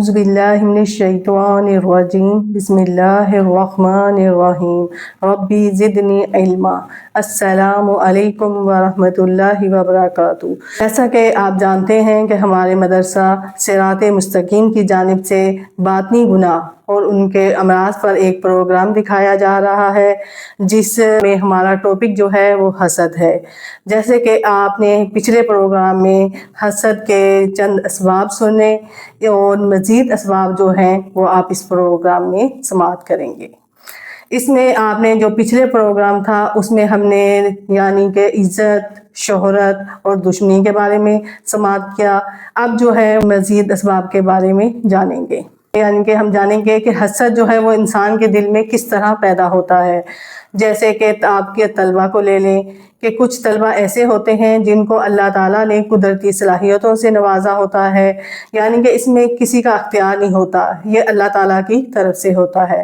اعوذ باللہ من الشیطان الرجیم بسم اللہ الرحمن الرحیم ربی زدنی علما۔ السلام علیکم ورحمۃ اللہ وبرکاتہ۔ جیسا کہ آپ جانتے ہیں کہ ہمارے مدرسہ صراط مستقیم کی جانب سے باطنی گناہ اور ان کے امراض پر ایک پروگرام دکھایا جا رہا ہے، جس میں ہمارا ٹاپک جو ہے وہ حسد ہے۔ جیسے کہ آپ نے پچھلے پروگرام میں حسد کے چند اسباب سنے اور مزید اسباب جو ہیں وہ آپ اس پروگرام میں سماعت کریں گے۔ اس میں آپ نے جو پچھلے پروگرام تھا اس میں ہم نے یعنی کہ عزت، شہرت اور دشمنی کے بارے میں سماعت کیا۔ اب جو ہے مزید اسباب کے بارے میں جانیں گے، یعنی کہ ہم جانیں گے کہ حسد جو ہے وہ انسان کے دل میں کس طرح پیدا ہوتا ہے۔ جیسے کہ آپ کے طلبہ کو لے لیں کہ کچھ طلبہ ایسے ہوتے ہیں جن کو اللہ تعالیٰ نے قدرتی صلاحیتوں سے نوازا ہوتا ہے، یعنی کہ اس میں کسی کا اختیار نہیں ہوتا، یہ اللہ تعالیٰ کی طرف سے ہوتا ہے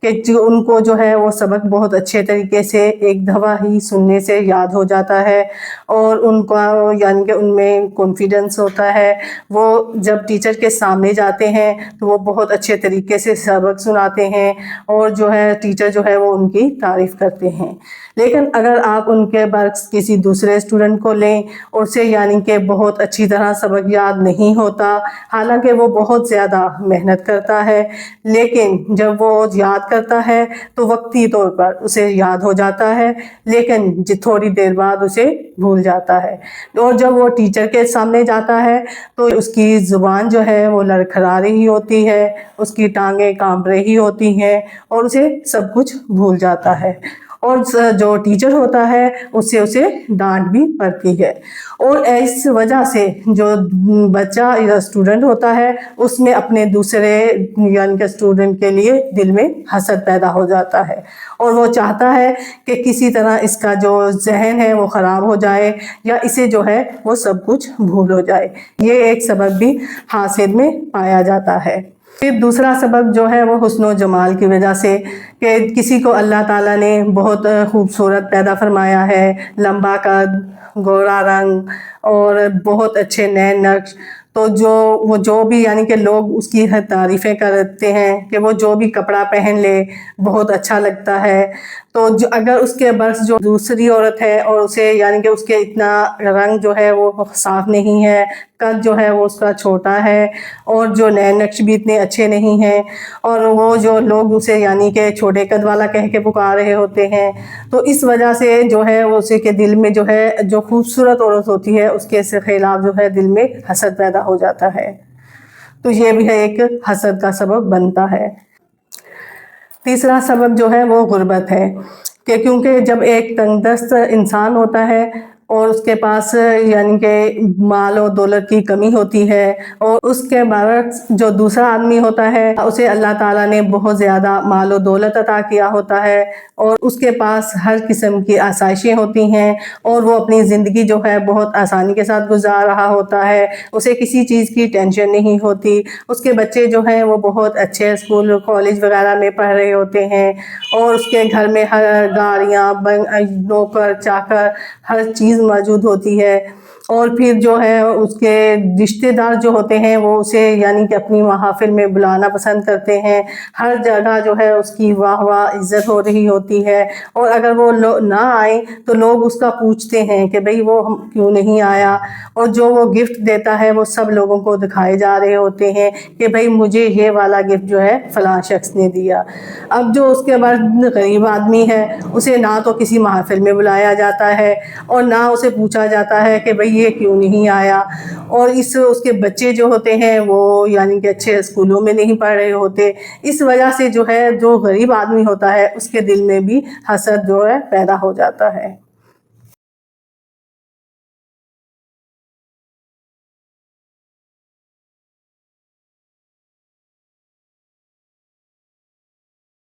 کہ ان کو جو ہے وہ سبق بہت اچھے طریقے سے ایک دفعہ ہی سننے سے یاد ہو جاتا ہے، اور ان کا یعنی کہ ان میں کانفیڈنس ہوتا ہے۔ وہ جب ٹیچر کے سامنے جاتے ہیں تو وہ بہت اچھے طریقے سے سبق سناتے ہیں، اور جو ہے ٹیچر جو ہے وہ ان کی تعریف کرتے ہیں۔ لیکن اگر آپ ان کے برعکس کسی دوسرے اسٹوڈنٹ کو لیں، اسے یعنی کہ بہت اچھی طرح سبق یاد نہیں ہوتا، حالانکہ وہ بہت زیادہ محنت کرتا ہے، لیکن جب وہ یاد کرتا ہے تو وقتی طور پر اسے یاد ہو جاتا ہے، لیکن تھوڑی دیر بعد اسے بھول جاتا ہے، اور جب وہ ٹیچر کے سامنے جاتا ہے تو اس کی زبان جو ہے وہ لڑکھڑا رہی ہوتی ہے، اس کی ٹانگیں کانپ رہی ہوتی ہیں، اور اسے سب کچھ بھول جاتا ہے، اور جو ٹیچر ہوتا ہے اس سے اسے ڈانٹ بھی پڑتی ہے۔ اور اس وجہ سے جو بچہ یا اسٹوڈنٹ ہوتا ہے اس میں اپنے دوسرے یعنی کہ اسٹوڈنٹ کے لیے دل میں حسد پیدا ہو جاتا ہے، اور وہ چاہتا ہے کہ کسی طرح اس کا جو ذہن ہے وہ خراب ہو جائے، یا اسے جو ہے وہ سب کچھ بھول ہو جائے۔ یہ ایک سبب بھی حاسد میں پایا جاتا ہے۔ پھر دوسرا سبب جو ہے وہ حسن و جمال کی وجہ سے، کہ کسی کو اللہ تعالیٰ نے بہت خوبصورت پیدا فرمایا ہے، لمبا قد، گورا رنگ اور بہت اچھے نین نقش، تو وہ جو بھی یعنی کہ لوگ اس کی تعریفیں کرتے ہیں کہ وہ جو بھی کپڑا پہن لے بہت اچھا لگتا ہے۔ تو اگر اس کے برعکس جو دوسری عورت ہے اور اسے یعنی کہ اس کے اتنا رنگ جو ہے وہ صاف نہیں ہے، قد جو ہے وہ اس کا چھوٹا ہے، اور جو نین نقش بھی اتنے اچھے نہیں ہیں، اور وہ جو لوگ اسے یعنی کہ چھوٹے قد والا کہہ کے پکار رہے ہوتے ہیں، تو اس وجہ سے جو ہے وہ اسے کے دل میں جو ہے جو خوبصورت عورت ہوتی ہے اس کے خلاف جو ہے دل میں حسد پیدا ہو جاتا ہے۔ تو یہ بھی ایک حسد کا سبب بنتا ہے۔ تیسرا سبب جو ہے وہ غربت ہے، کہ کیونکہ جب ایک تنگ دست انسان ہوتا ہے اور اس کے پاس یعنی کہ مال و دولت کی کمی ہوتی ہے، اور اس کے برعکس جو دوسرا آدمی ہوتا ہے اسے اللہ تعالیٰ نے بہت زیادہ مال و دولت عطا کیا ہوتا ہے، اور اس کے پاس ہر قسم کی آسائشیں ہوتی ہیں، اور وہ اپنی زندگی جو ہے بہت آسانی کے ساتھ گزار رہا ہوتا ہے، اسے کسی چیز کی ٹینشن نہیں ہوتی، اس کے بچے جو ہیں وہ بہت اچھے اسکول کالج وغیرہ میں پڑھ رہے ہوتے ہیں، اور اس کے گھر میں ہر گاڑیاں، نوکر چاکر ہر چیز موجود ہوتی ہے، اور پھر جو ہے اس کے رشتہ دار جو ہوتے ہیں وہ اسے یعنی کہ اپنی محافل میں بلانا پسند کرتے ہیں، ہر جگہ جو ہے اس کی واہ واہ عزت ہو رہی ہوتی ہے، اور اگر وہ نہ آئیں تو لوگ اس کا پوچھتے ہیں کہ بھئی وہ کیوں نہیں آیا، اور جو وہ گفٹ دیتا ہے وہ سب لوگوں کو دکھائے جا رہے ہوتے ہیں کہ بھئی مجھے یہ والا گفٹ جو ہے فلاں شخص نے دیا۔ اب جو اس کے بعد غریب آدمی ہے اسے نہ تو کسی محافل میں بلایا جاتا ہے، اور نہ اسے پوچھا جاتا ہے کہ بھئی یہ کیوں نہیں آیا، اور اس کے بچے جو ہوتے ہیں وہ یعنی کہ اچھے اسکولوں میں نہیں پڑھ رہے ہوتے۔ اس وجہ سے جو ہے جو غریب آدمی ہوتا ہے اس کے دل میں بھی حسد جو ہے پیدا ہو جاتا ہے۔